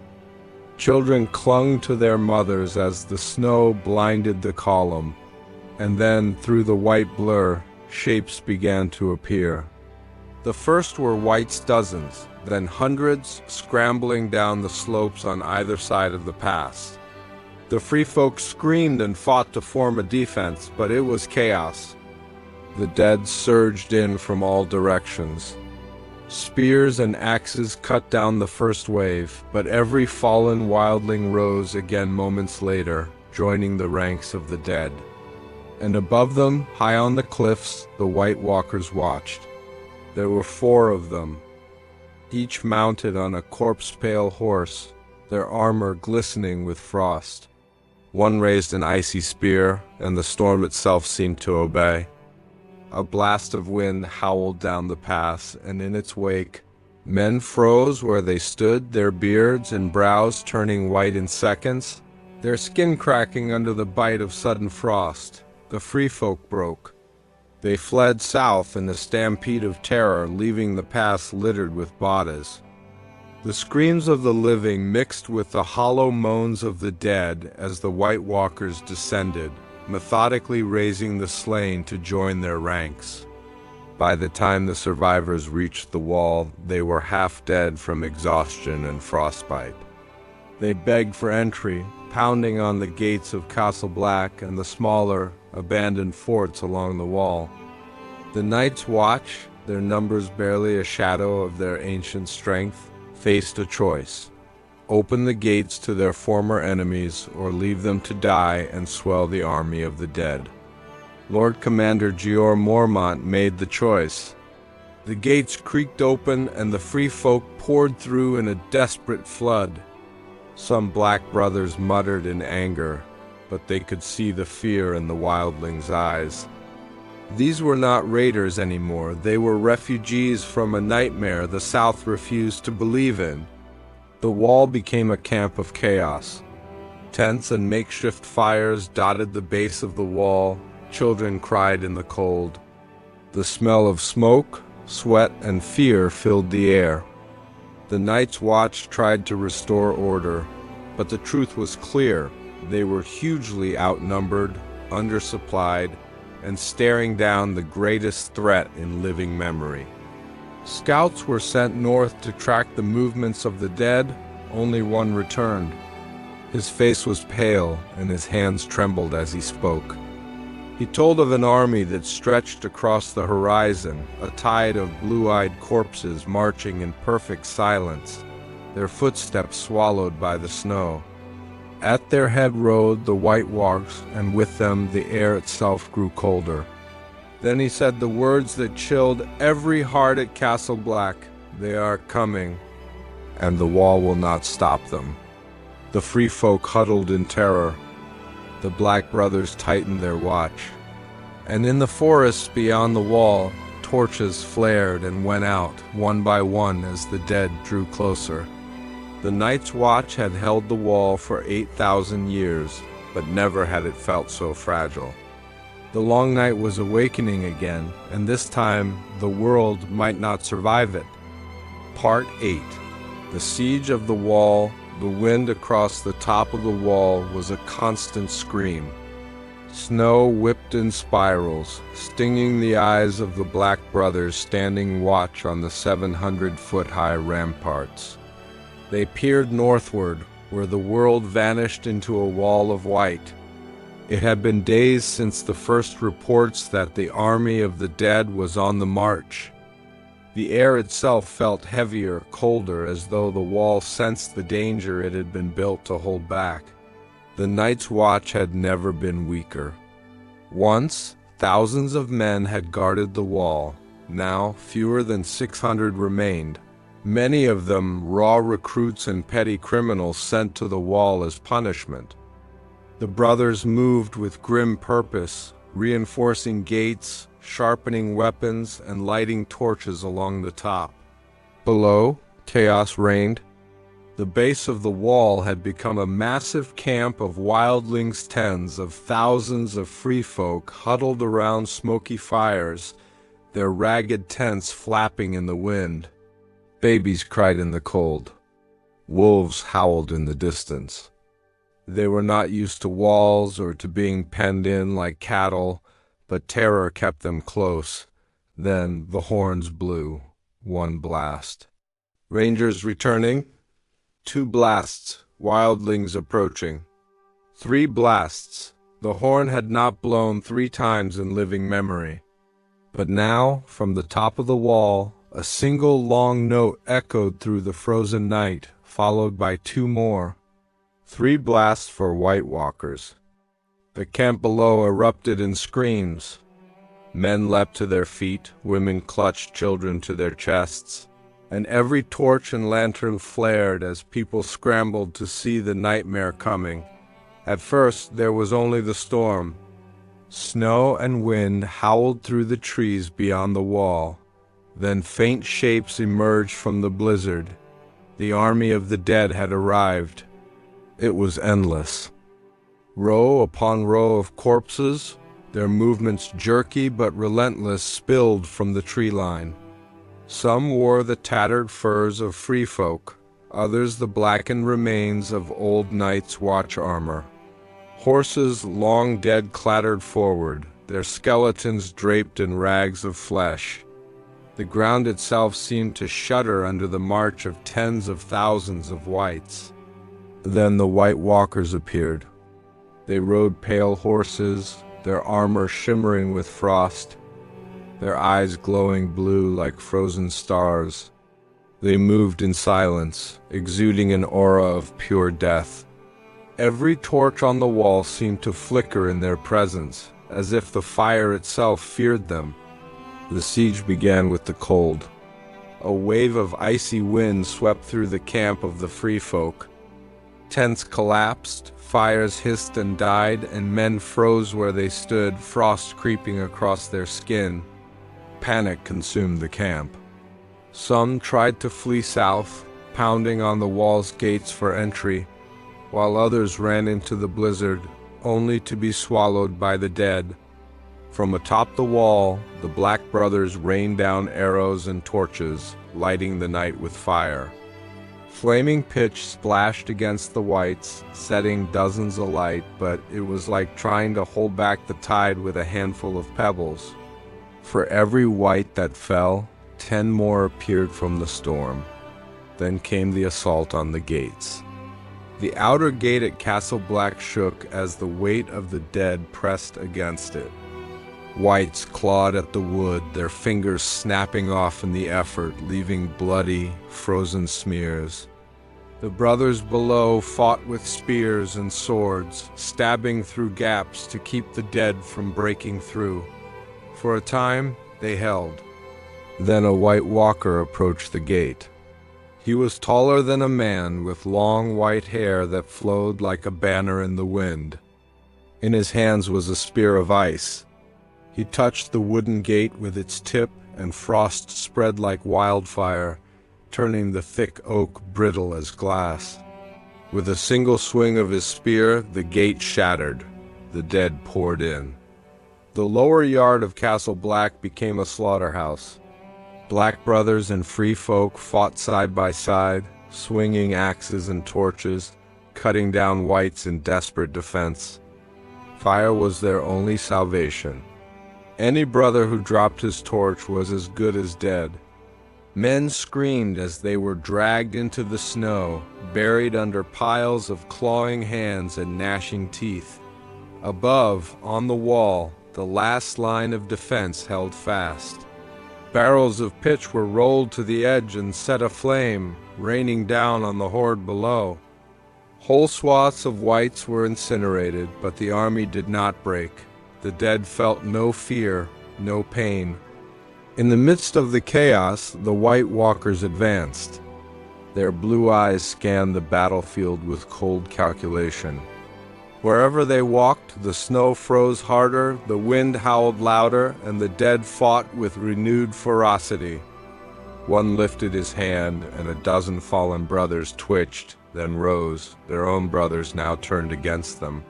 Children clung to their mothers as the snow blinded the column, and then, through the white blur, shapes began to appear. The first were White's dozens, then hundreds scrambling down the slopes on either side of the pass. The free folk screamed and fought to form a defense, but it was chaos. The dead surged in from all directions. Spears and axes cut down the first wave, but every fallen wildling rose again moments later, joining the ranks of the dead. And above them, high on the cliffs, the White Walkers watched. There were 4 of them, each mounted on a corpse-pale horse, their armor glistening with frost. One raised an icy spear, and the storm itself seemed to obey. A blast of wind howled down the pass, and in its wake, men froze where they stood, their beards and brows turning white in seconds, their skin cracking under the bite of sudden frost. The free folk broke. They fled south in a stampede of terror, leaving the pass littered with bodies. The screams of the living mixed with the hollow moans of the dead as the White Walkers descended, methodically raising the slain to join their ranks. By the time the survivors reached the wall, they were half dead from exhaustion and frostbite. They begged for entry, pounding on the gates of Castle Black and the smaller, abandoned forts along the wall. The Night's Watch, their numbers barely a shadow of their ancient strength, faced a choice: open the gates to their former enemies or leave them to die and swell the army of the dead. Lord Commander Jeor Mormont made the choice. The gates creaked open and the free folk poured through in a desperate flood. Some black brothers muttered in anger, but they could see the fear in the wildlings' eyes. These were not raiders anymore. They were refugees from a nightmare the South refused to believe in. The wall became a camp of chaos. Tents and makeshift fires dotted the base of the wall. Children cried in the cold. The smell of smoke, sweat, and fear filled the air. The Night's Watch tried to restore order, but the truth was clear. They were hugely outnumbered, undersupplied, and staring down the greatest threat in living memory. Scouts were sent north to track the movements of the dead. Only one returned. His face was pale, and his hands trembled as he spoke. He told of an army that stretched across the horizon, a tide of blue-eyed corpses marching in perfect silence, their footsteps swallowed by the snow. At their head rode the White Walkers, and with them the air itself grew colder. Then he said the words that chilled every heart at Castle Black: "They are coming, and the wall will not stop them." The free folk huddled in terror. The Black Brothers tightened their watch. And in the forests beyond the wall, torches flared and went out, one by one, as the dead drew closer. The Night's Watch had held the wall for 8,000 years, but never had it felt so fragile. The long night was awakening again, and this time the world might not survive it. Part 8. The Siege of the Wall. The wind across the top of the wall was a constant scream. Snow whipped in spirals, stinging the eyes of the Black Brothers standing watch on the 700-foot-high ramparts. They peered northward, where the world vanished into a wall of white. It had been days since the first reports that the army of the dead was on the march. The air itself felt heavier, colder, as though the wall sensed the danger it had been built to hold back. The Night's Watch had never been weaker. Once, thousands of men had guarded the wall. Now, fewer than 600 remained, many of them raw recruits and petty criminals sent to the wall as punishment. The brothers moved with grim purpose, reinforcing gates, sharpening weapons, and lighting torches along the top. Below, chaos reigned. The base of the wall had become a massive camp of wildlings, tens of thousands of free folk huddled around smoky fires, their ragged tents flapping in the wind. Babies cried in the cold. Wolves howled in the distance. They were not used to walls or to being penned in like cattle, but terror kept them close. Then the horns blew, one blast. Rangers returning, two blasts, wildlings approaching. Three blasts. The horn had not blown 3 times in living memory. But now, from the top of the wall, a single long note echoed through the frozen night, followed by 2 more. 3 blasts for White Walkers. The camp below erupted in screams. Men leapt to their feet, women clutched children to their chests, and every torch and lantern flared as people scrambled to see the nightmare coming. At first, there was only the storm. Snow and wind howled through the trees beyond the wall. Then faint shapes emerged from the blizzard. The army of the dead had arrived. It was endless. Row upon row of corpses, their movements jerky but relentless, spilled from the tree line. Some wore the tattered furs of free folk, others the blackened remains of old knights' watch armor. Horses long dead clattered forward, their skeletons draped in rags of flesh. The ground itself seemed to shudder under the march of tens of thousands of whites. Then the White Walkers appeared. They rode pale horses, their armor shimmering with frost, their eyes glowing blue like frozen stars. They moved in silence, exuding an aura of pure death. Every torch on the wall seemed to flicker in their presence, as if the fire itself feared them. The siege began with the cold. A wave of icy wind swept through the camp of the free folk. Tents collapsed, fires hissed and died, and men froze where they stood, frost creeping across their skin. Panic consumed the camp. Some tried to flee south, pounding on the wall's gates for entry, while others ran into the blizzard, only to be swallowed by the dead. From atop the wall, the Black Brothers rained down arrows and torches, lighting the night with fire. Flaming pitch splashed against the whites, setting dozens alight, but it was like trying to hold back the tide with a handful of pebbles. For every white that fell, 10 more appeared from the storm. Then came the assault on the gates. The outer gate at Castle Black shook as the weight of the dead pressed against it. Whites clawed at the wood, their fingers snapping off in the effort, leaving bloody, frozen smears. The brothers below fought with spears and swords, stabbing through gaps to keep the dead from breaking through. For a time, they held. Then a White Walker approached the gate. He was taller than a man, with long white hair that flowed like a banner in the wind. In his hands was a spear of ice. He touched the wooden gate with its tip, and frost spread like wildfire, turning the thick oak brittle as glass. With a single swing of his spear, the gate shattered. The dead poured in. The lower yard of Castle Black became a slaughterhouse. Black Brothers and free folk fought side by side, swinging axes and torches, cutting down whites in desperate defense. Fire was their only salvation. Any brother who dropped his torch was as good as dead. Men screamed as they were dragged into the snow, buried under piles of clawing hands and gnashing teeth. Above, on the wall, the last line of defense held fast. Barrels of pitch were rolled to the edge and set aflame, raining down on the horde below. Whole swaths of whites were incinerated, but the army did not break. The dead felt no fear, no pain. In the midst of the chaos, the White Walkers advanced. Their blue eyes scanned the battlefield with cold calculation. Wherever they walked, the snow froze harder, the wind howled louder, and the dead fought with renewed ferocity. One lifted his hand, and a dozen fallen brothers twitched, then rose, their own brothers now turned against them.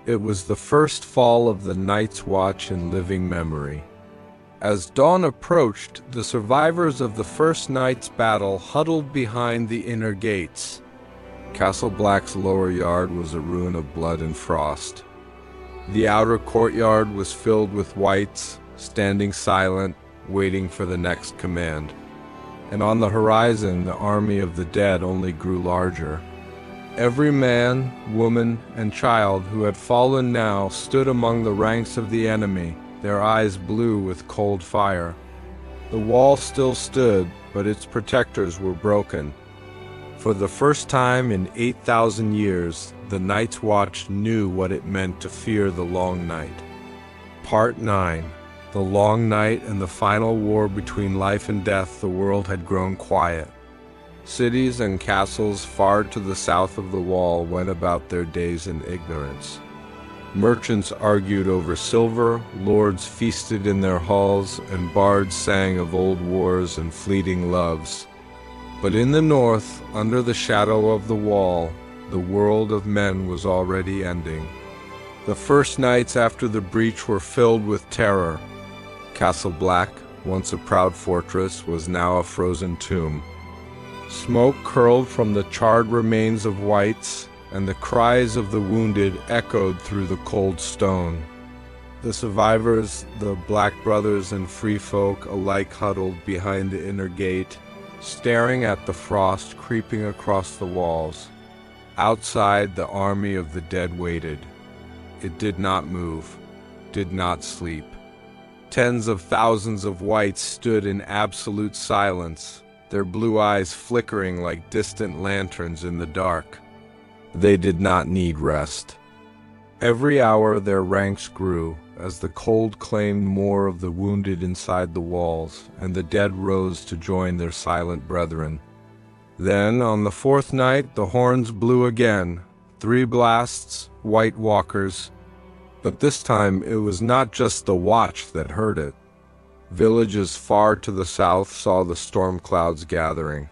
It was the first fall of the Night's Watch in living memory. As dawn approached, the survivors of the first night's battle huddled behind the inner gates. Castle Black's lower yard was a ruin of blood and frost. The outer courtyard was filled with wights, standing silent, waiting for the next command. And on the horizon, the army of the dead only grew larger. Every man, woman, and child who had fallen now stood among the ranks of the enemy, their eyes blue with cold fire. The wall still stood, but its protectors were broken. For the first time in 8,000 years, the Night's Watch knew what it meant to fear the Long Night. Part 9. The Long Night and the final war between life and death. The world had grown quiet. Cities and castles far to the south of the wall went about their days in ignorance. Merchants argued over silver, lords feasted in their halls, and bards sang of old wars and fleeting loves. But in the north, under the shadow of the wall, the world of men was already ending. The first nights after the breach were filled with terror. Castle Black, once a proud fortress, was now a frozen tomb. Smoke curled from the charred remains of wights, and the cries of the wounded echoed through the cold stone. The survivors, the Black brothers and free folk alike huddled behind the inner gate, staring at the frost creeping across the walls. Outside, the army of the dead waited. It did not move, did not sleep. Tens of thousands of wights stood in absolute silence, their blue eyes flickering like distant lanterns in the dark. They did not need rest. Every hour their ranks grew, as the cold claimed more of the wounded inside the walls, and the dead rose to join their silent brethren. Then, on the fourth night, the horns blew again, 3 blasts, White Walkers. But this time it was not just the watch that heard it. Villages far to the south saw the storm clouds gathering.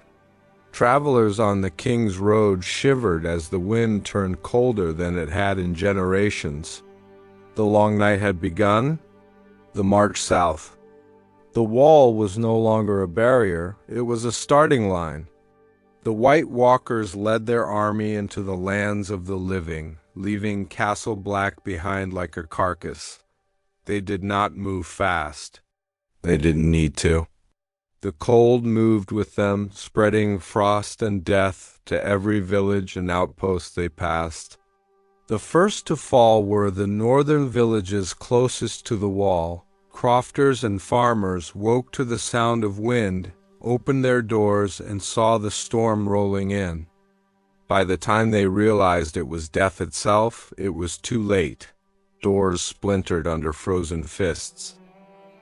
Travelers on the King's Road shivered as the wind turned colder than it had in generations. The long night had begun, the march south. The wall was no longer a barrier, it was a starting line. The White Walkers led their army into the lands of the living, leaving Castle Black behind like a carcass. They did not move fast. They didn't need to. The cold moved with them, spreading frost and death to every village and outpost they passed. The first to fall were the northern villages closest to the wall. Crofters and farmers woke to the sound of wind, opened their doors, and saw the storm rolling in. By the time they realized it was death itself, it was too late. Doors splintered under frozen fists.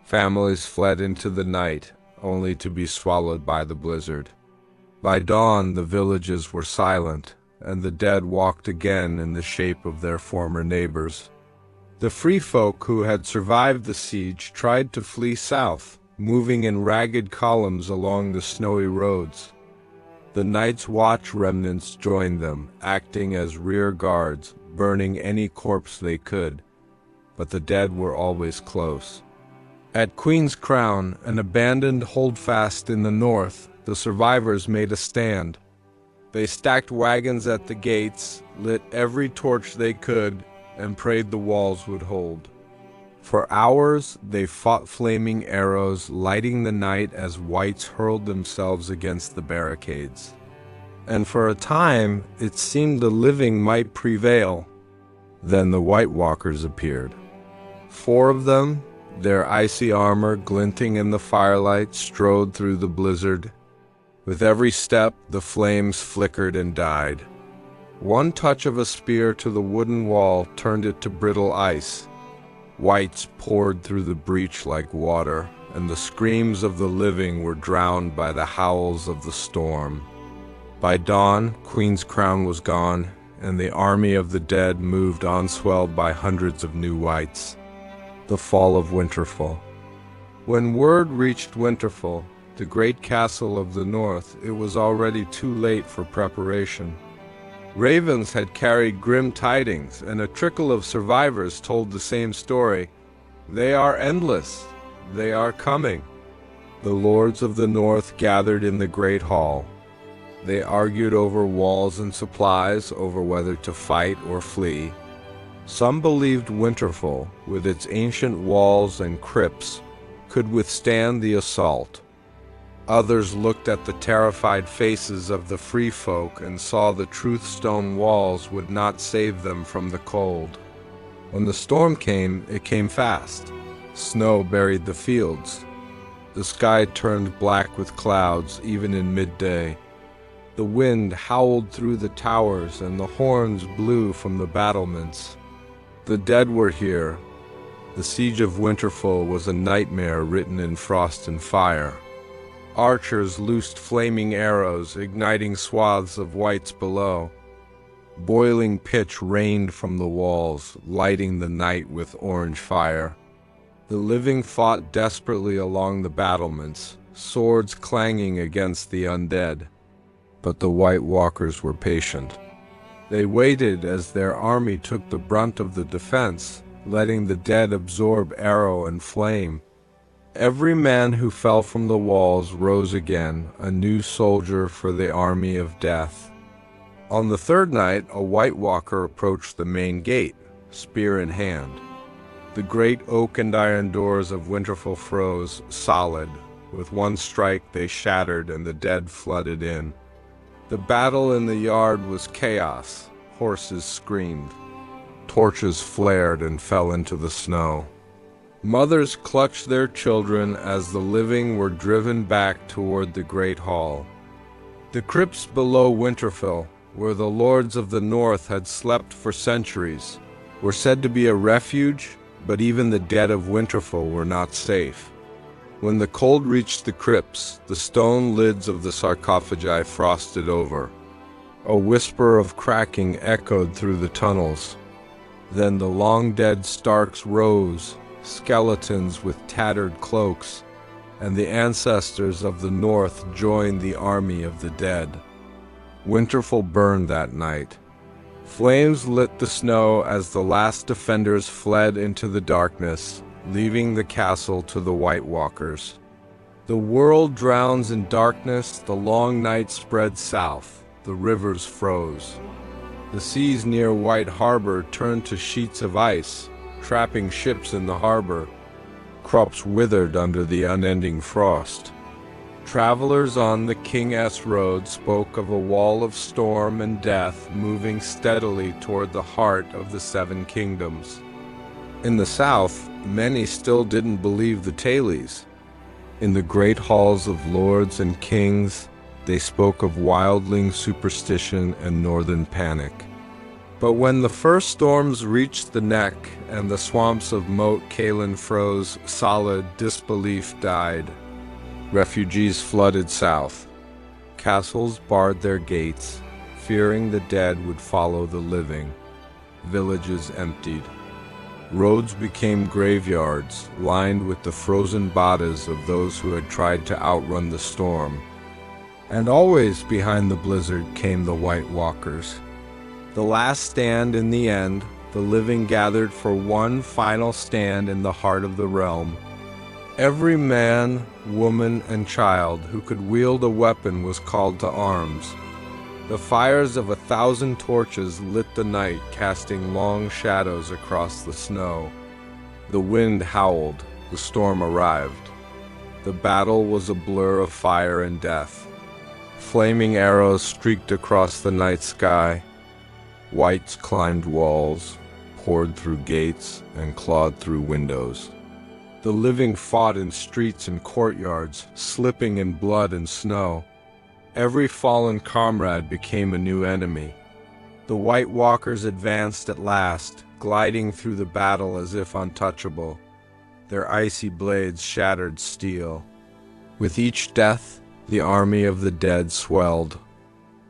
Families fled into the night, only to be swallowed by the blizzard. By dawn, the villages were silent, and the dead walked again in the shape of their former neighbors. The free folk who had survived the siege tried to flee south, moving in ragged columns along the snowy roads. The Night's Watch remnants joined them, acting as rear guards, burning any corpse they could, but the dead were always close. At Queen's Crown, an abandoned holdfast in the north, the survivors made a stand. They stacked wagons at the gates, lit every torch they could, and prayed the walls would hold. For hours, they fought flaming arrows, lighting the night as wights hurled themselves against the barricades. And for a time, it seemed the living might prevail. Then the White Walkers appeared. 4 of them, their icy armor glinting in the firelight, strode through the blizzard. With every step, the flames flickered and died. One touch of a spear to the wooden wall turned it to brittle ice. Wights poured through the breach like water, and the screams of the living were drowned by the howls of the storm. By dawn, Queen's Crown was gone, and the army of the dead moved on, swelled by hundreds of new wights. The fall of Winterfell. When word reached Winterfell, the great castle of the north, it was already too late for preparation. Ravens had carried grim tidings, and a trickle of survivors told the same story. "They are endless. They are coming. The lords of the north gathered in the great hall. They argued over walls and supplies, over whether to fight or flee. Some believed Winterfell, with its ancient walls and crypts, could withstand the assault. Others looked at the terrified faces of the free folk and saw the truth stone walls would not save them from the cold. When the storm came, it came fast. Snow buried the fields. The sky turned black with clouds, even in midday. The wind howled through the towers, and the horns blew from the battlements. The dead were here. The siege of Winterfell was a nightmare written in frost and fire. Archers loosed flaming arrows, igniting swaths of whites below. Boiling pitch rained from the walls, lighting the night with orange fire. The living fought desperately along the battlements, swords clanging against the undead. But the White Walkers were patient. They waited as their army took the brunt of the defense, letting the dead absorb arrow and flame. Every man who fell from the walls rose again, a new soldier for the army of death. On the third night, a White Walker approached the main gate, spear in hand. The great oak and iron doors of Winterfell froze solid. With one strike they shattered and the dead flooded in. The battle in the yard was chaos. Horses screamed. Torches flared and fell into the snow. Mothers clutched their children as the living were driven back toward the great hall. The crypts below Winterfell, where the lords of the north had slept for centuries, were said to be a refuge, but even the dead of Winterfell were not safe. When the cold reached the crypts, the stone lids of the sarcophagi frosted over. A whisper of cracking echoed through the tunnels. Then the long-dead Starks rose, skeletons with tattered cloaks, and the ancestors of the north joined the army of the dead. Winterfell burned that night. Flames lit the snow as the last defenders fled into the darkness, leaving the castle to the White Walkers. The world drowns in darkness, the long night spread south, the rivers froze. The seas near White Harbor turned to sheets of ice, trapping ships in the harbor. Crops withered under the unending frost. Travelers on the King S Road spoke of a wall of storm and death moving steadily toward the heart of the Seven Kingdoms. In the south, many still didn't believe the tales. In the great halls of lords and kings, they spoke of wildling superstition and northern panic. But when the first storms reached the neck and the swamps of Moat Cailin froze solid, disbelief died. Refugees flooded south. Castles barred their gates, fearing the dead would follow the living. Villages emptied. Roads became graveyards, lined with the frozen bodies of those who had tried to outrun the storm. And always behind the blizzard came the White Walkers. The last stand in the end, the living gathered for one final stand in the heart of the realm. Every man, woman, and child who could wield a weapon was called to arms. The fires of 1,000 torches lit the night, casting long shadows across the snow. The wind howled, the storm arrived. The battle was a blur of fire and death. Flaming arrows streaked across the night sky. Whites climbed walls, poured through gates, and clawed through windows. The living fought in streets and courtyards, slipping in blood and snow. Every fallen comrade became a new enemy. The White Walkers advanced at last, gliding through the battle as if untouchable. Their icy blades shattered steel. With each death, the army of the dead swelled.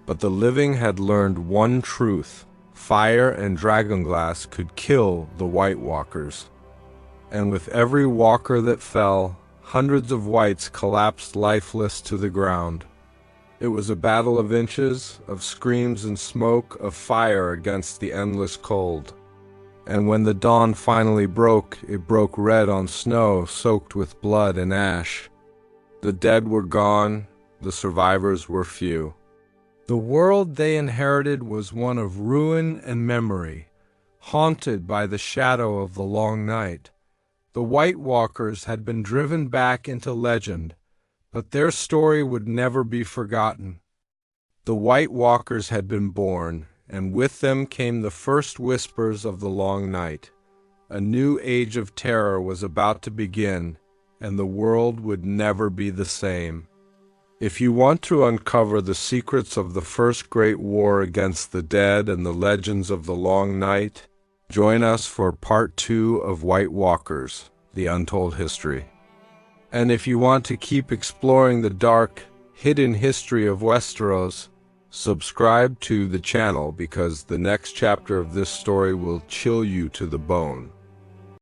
But the living had learned one truth: fire and dragonglass could kill the White Walkers. And with every walker that fell, hundreds of whites collapsed lifeless to the ground. It was a battle of inches, of screams and smoke, of fire against the endless cold. And when the dawn finally broke, it broke red on snow soaked with blood and ash. The dead were gone, the survivors were few. The world they inherited was one of ruin and memory, haunted by the shadow of the long night. The White Walkers had been driven back into legend, but their story would never be forgotten. The White Walkers had been born, and with them came the first whispers of the long night. A new age of terror was about to begin, and the world would never be the same. If you want to uncover the secrets of the first great war against the dead and the legends of the long night, join us for part 2 of White Walkers, The Untold History. And if you want to keep exploring the dark, hidden history of Westeros, subscribe to the channel because the next chapter of this story will chill you to the bone.